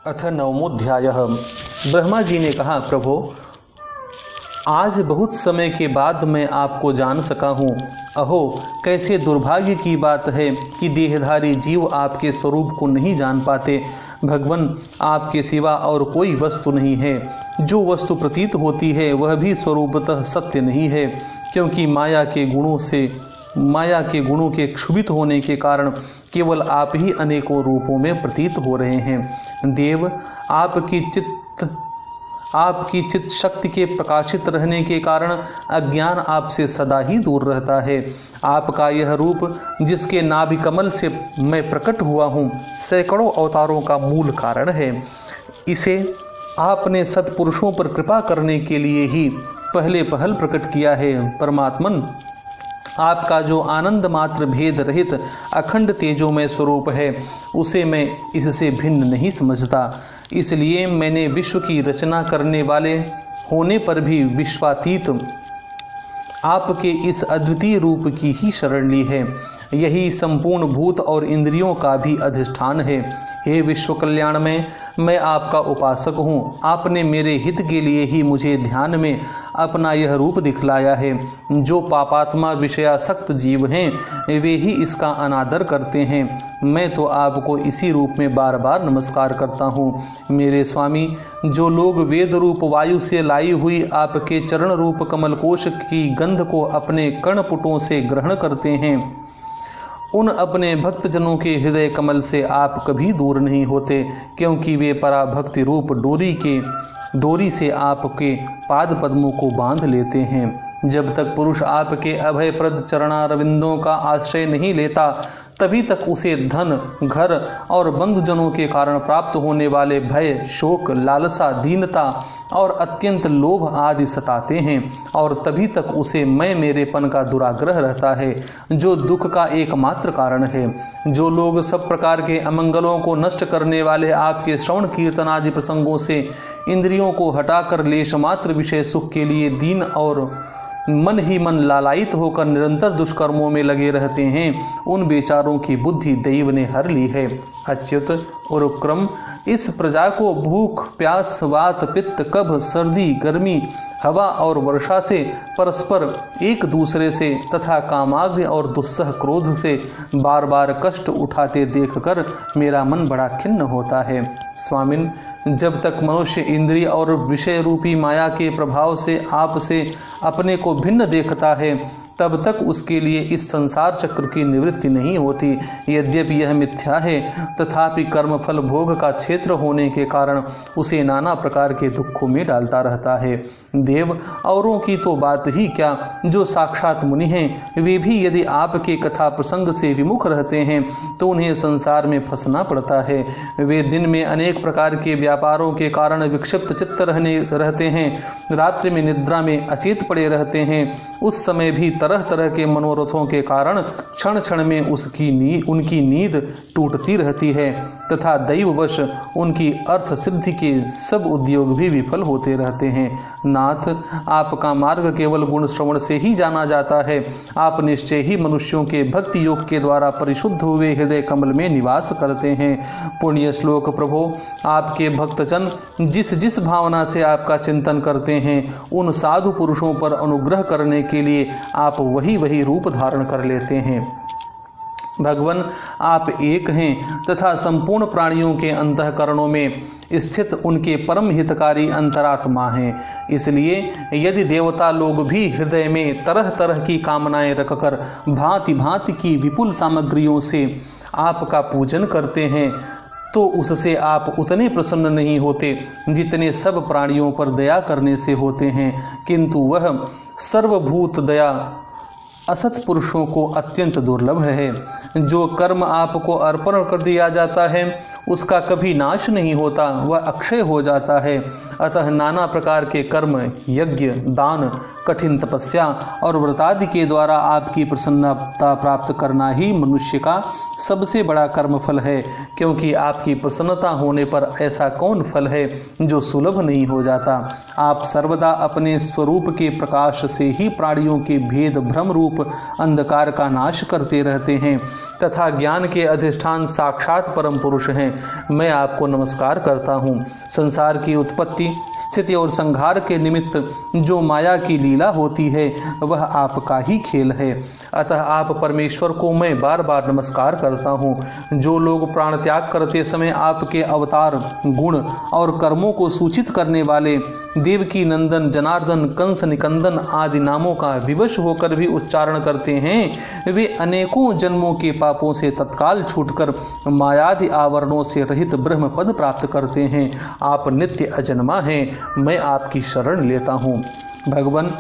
अथ नवमोऽध्यायः। ब्रह्मा जी ने कहा, प्रभो, आज बहुत समय के बाद मैं आपको जान सका हूँ। अहो, कैसे दुर्भाग्य की बात है कि देहधारी जीव आपके स्वरूप को नहीं जान पाते। भगवन, आपके सिवा और कोई वस्तु नहीं है। जो वस्तु प्रतीत होती है वह भी स्वरूपतः सत्य नहीं है, क्योंकि माया के गुणों के क्षुभित होने के कारण केवल आप ही अनेकों रूपों में प्रतीत हो रहे हैं। देव, आपकी चित्त शक्ति के प्रकाशित रहने के कारण अज्ञान आपसे सदा ही दूर रहता है। आपका यह रूप, जिसके नाभि कमल से मैं प्रकट हुआ हूँ, सैकड़ों अवतारों का मूल कारण है। इसे आपने सत्पुरुषों पर कृपा करने के लिए ही पहले पहल प्रकट किया है। परमात्मन, आपका जो आनंद मात्र भेद रहित अखंड तेजोमय स्वरूप है, उसे मैं इससे भिन्न नहीं समझता। इसलिए मैंने विश्व की रचना करने वाले होने पर भी विश्वातीत आपके इस अद्वितीय रूप की ही शरण ली है। यही संपूर्ण भूत और इंद्रियों का भी अधिष्ठान है। हे विश्व कल्याण में, मैं आपका उपासक हूँ। आपने मेरे हित के लिए ही मुझे ध्यान में अपना यह रूप दिखलाया है। जो पापात्मा विषयासक्त जीव हैं, वे ही इसका अनादर करते हैं। मैं तो आपको इसी रूप में बार बार नमस्कार करता हूँ। मेरे स्वामी, जो लोग वेद रूप वायु से लाई हुई आपके चरण रूप कमलकोश की गंध को अपने कर्णपुटों से ग्रहण करते हैं, उन अपने भक्तजनों के हृदय कमल से आप कभी दूर नहीं होते, क्योंकि वे पराभक्ति रूप डोरी से आपके पाद पद्मों को बांध लेते हैं। जब तक पुरुष आपके अभयप्रद चरणारविंदों का आश्रय नहीं लेता, तभी तक उसे धन, घर और बंधुजनों के कारण प्राप्त होने वाले भय, शोक, लालसा, दीनता और अत्यंत लोभ आदि सताते हैं, और तभी तक उसे मैं मेरेपन का दुराग्रह रहता है, जो दुख का एकमात्र कारण है। जो लोग सब प्रकार के अमंगलों को नष्ट करने वाले आपके श्रवण कीर्तन आदि प्रसंगों से इंद्रियों को हटाकर लेश मात्र विषय सुख के लिए दीन और मन ही मन लालायित होकर निरंतर दुष्कर्मों में लगे रहते हैं, उन बेचारों की बुद्धि दैव ने हर ली है। अच्युत और उक्रम, इस प्रजा को भूख, प्यास, वात, पित्त, कफ, सर्दी, गर्मी, हवा और वर्षा से परस्पर एक दूसरे से तथा कामाग्नि और दुस्सह क्रोध से बार बार कष्ट उठाते देखकर मेरा मन बड़ा खिन्न होता है। स्वामिन, जब तक मनुष्य इंद्रिय और विषय रूपी माया के प्रभाव से आपसे अपने को भिन्न देखता है, तब तक उसके लिए इस संसार चक्र की निवृत्ति नहीं होती। यद्यपि यह मिथ्या है, तथापि कर्मफल भोग का क्षेत्र होने के कारण उसे नाना प्रकार के दुखों में डालता रहता है। देव, औरों की तो बात ही क्या, जो साक्षात मुनि हैं, वे भी यदि आपके कथा प्रसंग से विमुख रहते हैं तो उन्हें संसार में फंसना पड़ता है। वे दिन में अनेक प्रकार के व्यापारों के कारण विक्षिप्त चित्त रहते हैं, रात्रि में निद्रा में अचेत पड़े रहते हैं। उस समय भी तरह तरह के मनोरथों के कारण क्षण क्षण में उनकी नींद टूटती रहती है, तथा दैववश उनकी अर्थ सिद्धि के सब उद्योग भी विफल होते रहते हैं। नाथ, आपका मार्ग केवल गुण श्रवण से ही जाना जाता है। आप निश्चय ही मनुष्यों के भक्ति योग के द्वारा परिशुद्ध हुए हृदय कमल में निवास करते हैं। पुण्य श्लोक प्रभो, आपके भक्तजन जिस जिस भावना से आपका चिंतन करते हैं, उन साधु पुरुषों पर अनुग्रह करने के लिए आप वही रूप धारण कर लेते हैं। भगवन, आप एक हैं तथा संपूर्ण प्राणियों के अंतःकरणों में स्थित उनके परम हितकारी अंतरात्मा हैं। इसलिए यदि देवता लोग भी हृदय में तरह तरह की कामनाएं रखकर भांति भांति की विपुल सामग्रियों से आपका पूजन करते हैं, तो उससे आप उतने प्रसन्न नहीं होते जितने सब प्राणियों पर दया करने से होते हैं। किंतु वह सर्वभूत दया असत पुरुषों को अत्यंत दुर्लभ है। जो कर्म आपको अर्पण कर दिया जाता है, उसका कभी नाश नहीं होता, वह अक्षय हो जाता है। अतः नाना प्रकार के कर्म, यज्ञ, दान, कठिन तपस्या और व्रतादि के द्वारा आपकी प्रसन्नता प्राप्त करना ही मनुष्य का सबसे बड़ा कर्मफल है, क्योंकि आपकी प्रसन्नता होने पर ऐसा कौन फल है जो सुलभ नहीं हो जाता। आप सर्वदा अपने स्वरूप के प्रकाश से ही प्राणियों के भेद भ्रम रूप रूप अंधकार का नाश करते रहते हैं तथा ज्ञान के अधिष्ठान साक्षात परम पुरुष हैं, मैं आपको नमस्कार करता हूँ। संसार की उत्पत्ति, स्थिति और संहार के निमित्त जो माया की लीला होती है वह आपका ही खेल है। अतः आप परमेश्वर को मैं बार बार नमस्कार करता हूँ। जो लोग प्राण त्याग करते समय आपके अवतार, गुण और कर्मों को सूचित करने वाले देवकी नंदन, जनार्दन, कंस, निकंदन आदि नामों का विवश होकर भी उच्चारण करते हैं, वे अनेकों जन्मों के पापों से तत्काल छूटकर मायादि आवरणों से रहित ब्रह्म पद प्राप्त करते हैं। आप नित्य अजन्मा हैं, मैं आपकी शरण लेता हूँ। भगवान,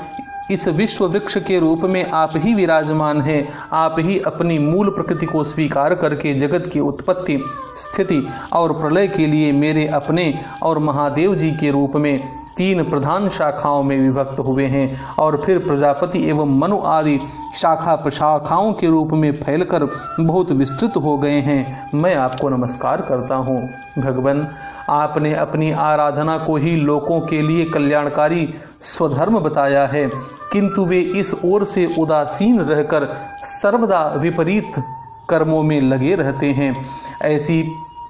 इस विश्व वृक्ष के रूप में आप ही विराजमान हैं। आप ही अपनी मूल प्रकृति को स्वीकार करके जगत की उत्पत्ति, स्थिति और प्रलय के लिए मेरे अपने और महादेव जी के रूप में 3 प्रधान शाखाओं में विभक्त हुए हैं और फिर प्रजापति एवं मनु आदि शाखा प्रशाखाओं के रूप में फैलकर बहुत विस्तृत हो गए हैं। मैं आपको नमस्कार करता हूँ। भगवान, आपने अपनी आराधना को ही लोगों के लिए कल्याणकारी स्वधर्म बताया है, किंतु वे इस ओर से उदासीन रहकर सर्वदा विपरीत कर्मों में लगे रहते हैं। ऐसी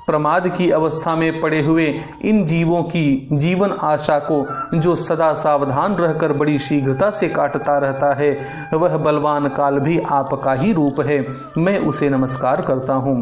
प्रमाद की अवस्था में पड़े हुए इन जीवों की जीवन आशा को जो सदा सावधान रहकर बड़ी शीघ्रता से काटता रहता है, वह बलवान काल भी आपका ही रूप है। मैं उसे नमस्कार करता हूँ।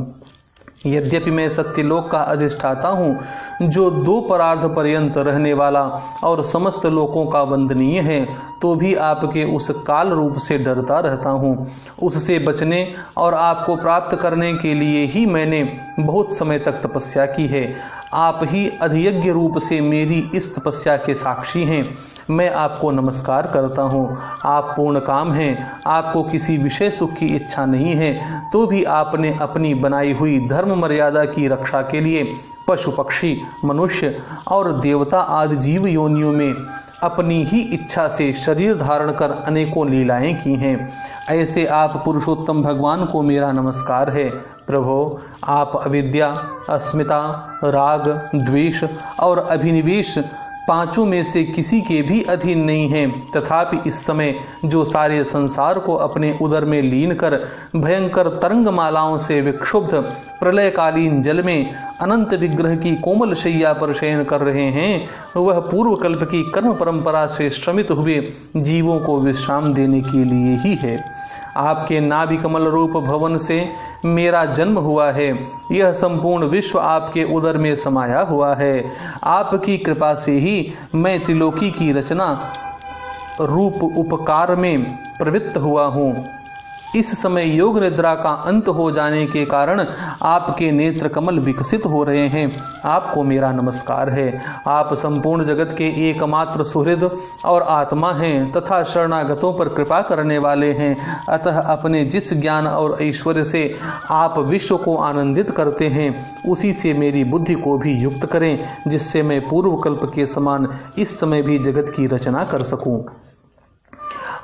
यद्यपि मैं सत्यलोक का अधिष्ठाता हूँ, जो 2 परार्ध पर्यंत रहने वाला और समस्त लोकों का वंदनीय है, तो भी आपके उस काल रूप से डरता रहता हूँ। उससे बचने और आपको प्राप्त करने के लिए ही मैंने बहुत समय तक तपस्या की है। आप ही अधियज्ञ रूप से मेरी इस तपस्या के साक्षी हैं। मैं आपको नमस्कार करता हूँ। आप पूर्ण काम हैं, आपको किसी विषय सुख की इच्छा नहीं है, तो भी आपने अपनी बनाई हुई धर्म मर्यादा की रक्षा के लिए पशु, पक्षी, मनुष्य और देवता आदि जीव योनियों में अपनी ही इच्छा से शरीर धारण कर अनेकों लीलाएं की हैं। ऐसे आप पुरुषोत्तम भगवान को मेरा नमस्कार है। प्रभो, आप अविद्या, अस्मिता, राग, द्वेष और अभिनिवेश 5 में से किसी के भी अधीन नहीं हैं। तथापि इस समय जो सारे संसार को अपने उदर में लीन कर भयंकर तरंगमालाओं से विक्षुब्ध प्रलयकालीन जल में अनंत विग्रह की कोमल शैया पर शयन कर रहे हैं, वह पूर्व कल्प की कर्म परंपरा से श्रमित हुए जीवों को विश्राम देने के लिए ही है। आपके नाभि कमल रूप भवन से मेरा जन्म हुआ है। यह संपूर्ण विश्व आपके उदर में समाया हुआ है। आपकी कृपा से ही मैं त्रिलोकी की रचना रूप उपकार में प्रवृत्त हुआ हूँ। इस समय योग निद्रा का अंत हो जाने के कारण आपके नेत्र कमल विकसित हो रहे हैं। आपको मेरा नमस्कार है। आप संपूर्ण जगत के एकमात्र सुहृद और आत्मा हैं तथा शरणागतों पर कृपा करने वाले हैं। अतः अपने जिस ज्ञान और ऐश्वर्य से आप विश्व को आनंदित करते हैं, उसी से मेरी बुद्धि को भी युक्त करें, जिससे मैं पूर्व कल्प के समान इस समय भी जगत की रचना कर सकूं।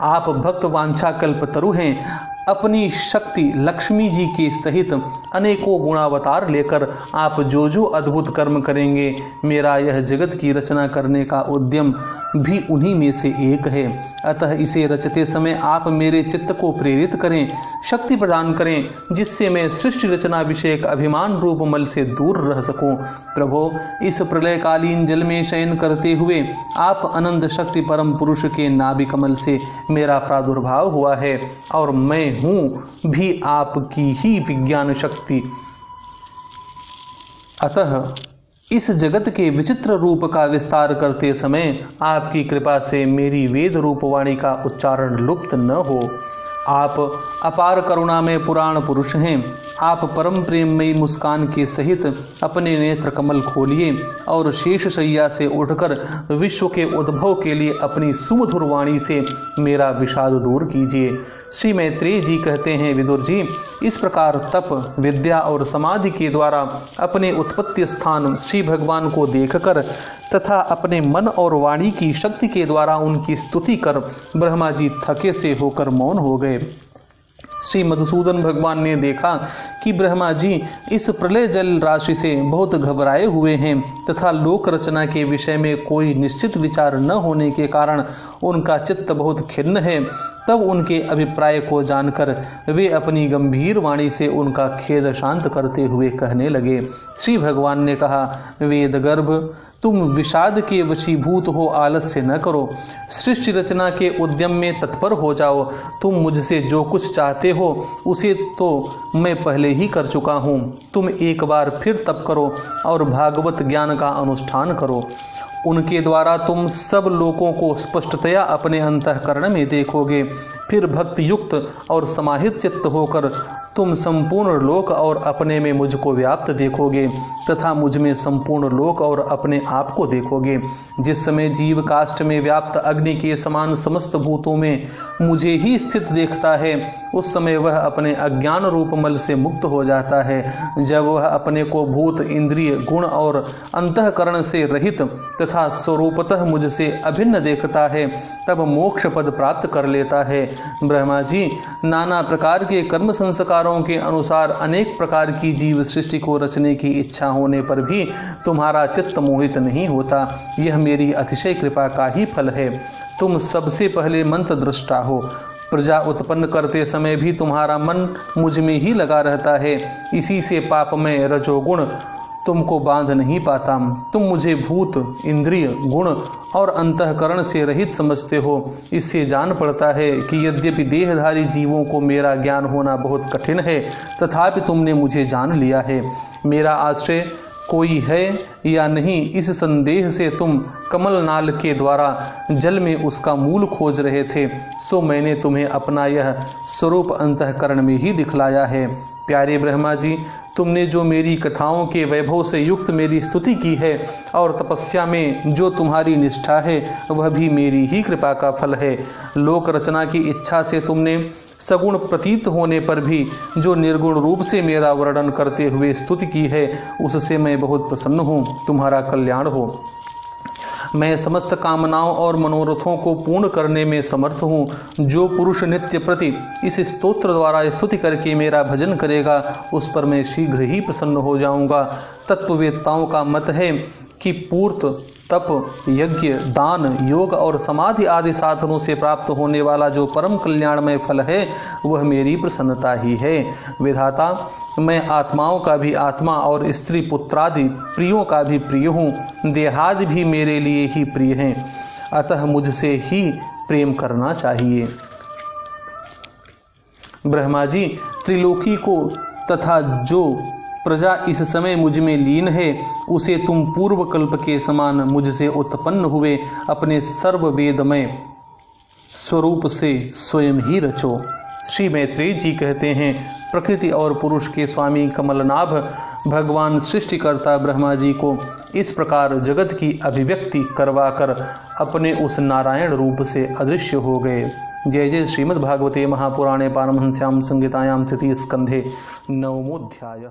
आप भक्त वांछा कल्पतरु हैं। अपनी शक्ति लक्ष्मी जी के सहित अनेकों गुणावतार लेकर आप जो जो अद्भुत कर्म करेंगे, मेरा यह जगत की रचना करने का उद्यम भी उन्हीं में से एक है। अतः इसे रचते समय आप मेरे चित्त को प्रेरित करें, शक्ति प्रदान करें, जिससे मैं सृष्टि रचना विषयक अभिमान रूप मल से दूर रह सकूं। प्रभो, इस प्रलयकालीन जल में शयन करते हुए आप अनंत शक्ति परम पुरुष के नाभि कमल से मेरा प्रादुर्भाव हुआ है और मैं हूँ भी आपकी ही विज्ञान शक्ति। अतः इस जगत के विचित्र रूप का विस्तार करते समय आपकी कृपा से मेरी वेद रूपवाणी का उच्चारण लुप्त न हो। आप अपार करुणा में पुराण पुरुष हैं। आप परम प्रेममयी मुस्कान के सहित अपने नेत्र कमल खोलिए और शेष शैया से उठकर विश्व के उद्भव के लिए अपनी सुमधुर वाणी से मेरा विषाद दूर कीजिए। श्री मैत्रेय जी कहते हैं, विदुर जी, इस प्रकार तप, विद्या और समाधि के द्वारा अपने उत्पत्ति स्थान श्री भगवान को देखकर तथा अपने मन और वाणी की शक्ति के द्वारा उनकी स्तुति कर ब्रह्मा जी थके से होकर मौन हो गए। श्री मधुसूदन भगवान ने देखा कि ब्रह्मा जी इस प्रलय जल राशि से बहुत घबराए हुए हैं तथा लोक रचना के विषय में कोई निश्चित विचार न होने के कारण उनका चित्त बहुत खिन्न है। तब उनके अभिप्राय को जानकर वे अपनी गंभीर वाणी से उनका खेद शांत करते हुए कहने लगे। श्री भगवान ने कहा, वेदगर्भ, तुम विषाद के वशीभूत हो, आलस्य न करो, सृष्टि रचना के उद्यम में तत्पर हो जाओ। तुम मुझसे जो कुछ चाहते हो उसे तो मैं पहले ही कर चुका हूँ। तुम एक बार फिर तप करो और भागवत ज्ञान का अनुष्ठान करो। उनके द्वारा तुम सब लोगों को स्पष्टतया अपने अंतःकरण में देखोगे। फिर भक्ति युक्त और समाहित चित्त होकर तुम संपूर्ण लोक और अपने में मुझको व्याप्त देखोगे तथा मुझ में संपूर्ण लोक और अपने आप को देखोगे। जिस समय जीव काष्ठ में व्याप्त अग्नि के समान समस्त भूतों में मुझे ही स्थित देखता है, उस समय वह अपने अज्ञान रूप मल से मुक्त हो जाता है। जब वह अपने को भूत, इंद्रिय, गुण और अंतःकरण से रहित तथा स्वरूपतः मुझसे अभिन्न देखता है, तब मोक्ष पद प्राप्त कर लेता है। ब्रह्मा जी, नाना प्रकार के कर्म संस्कारों के अनुसार अनेक प्रकार की जीव सृष्टि को रचने की इच्छा होने पर भी तुम्हारा चित्त मोहित नहीं होता। यह मेरी अतिशय कृपा का ही फल है। तुम सबसे पहले मंत्र दृष्टा हो। प्रजा उत्पन्न करते समय भी तुम्हारा मन मुझ में ही लगा रहता है। इसी से पापमय रजोगुण तुमको बांध नहीं पाता। तुम मुझे भूत, इंद्रिय, गुण और अंतःकरण से रहित समझते हो। इससे जान पड़ता है कि यद्यपि देहधारी जीवों को मेरा ज्ञान होना बहुत कठिन है, तथापि तुमने मुझे जान लिया है। मेरा आश्रय कोई है या नहीं, इस संदेह से तुम कमल नाल के द्वारा जल में उसका मूल खोज रहे थे, सो मैंने तुम्हें अपना यह स्वरूप अंतःकरण में ही दिखलाया है। प्यारे ब्रह्मा जी, तुमने जो मेरी कथाओं के वैभव से युक्त मेरी स्तुति की है और तपस्या में जो तुम्हारी निष्ठा है, वह भी मेरी ही कृपा का फल है। लोक रचना की इच्छा से तुमने सगुण प्रतीत होने पर भी जो निर्गुण रूप से मेरा वर्णन करते हुए स्तुति की है, उससे मैं बहुत प्रसन्न हूँ। तुम्हारा कल्याण हो। मैं समस्त कामनाओं और मनोरथों को पूर्ण करने में समर्थ हूँ। जो पुरुष नित्य प्रति इस स्तोत्र द्वारा स्तुति करके मेरा भजन करेगा, उस पर मैं शीघ्र ही प्रसन्न हो जाऊँगा। तत्ववेत्ताओं का मत है कि पूर्त, तप, यज्ञ, दान, योग और समाधि आदि साधनों से प्राप्त होने वाला जो परम कल्याणमय फल है, वह मेरी प्रसन्नता ही है। विधाता, मैं आत्माओं का भी आत्मा और स्त्री पुत्रादि प्रियों का भी प्रिय हूँ। देहादि भी मेरे लिए ही प्रिय हैं, अतः मुझसे ही प्रेम करना चाहिए। ब्रह्मा जी, त्रिलोकी को तथा जो प्रजा इस समय मुझ में लीन है, उसे तुम पूर्व कल्प के समान मुझसे उत्पन्न हुए अपने सर्ववेदमय स्वरूप से स्वयं ही रचो। श्री मैत्रेय जी कहते हैं, प्रकृति और पुरुष के स्वामी कमलनाभ भगवान सृष्टिकर्ता ब्रह्मा जी को इस प्रकार जगत की अभिव्यक्ति करवाकर अपने उस नारायण रूप से अदृश्य हो गए। जय जय श्रीमद्भागवते महापुराणे पारमहंस्यां संहितायां तृतीय स्कंधे नवमोऽध्यायः।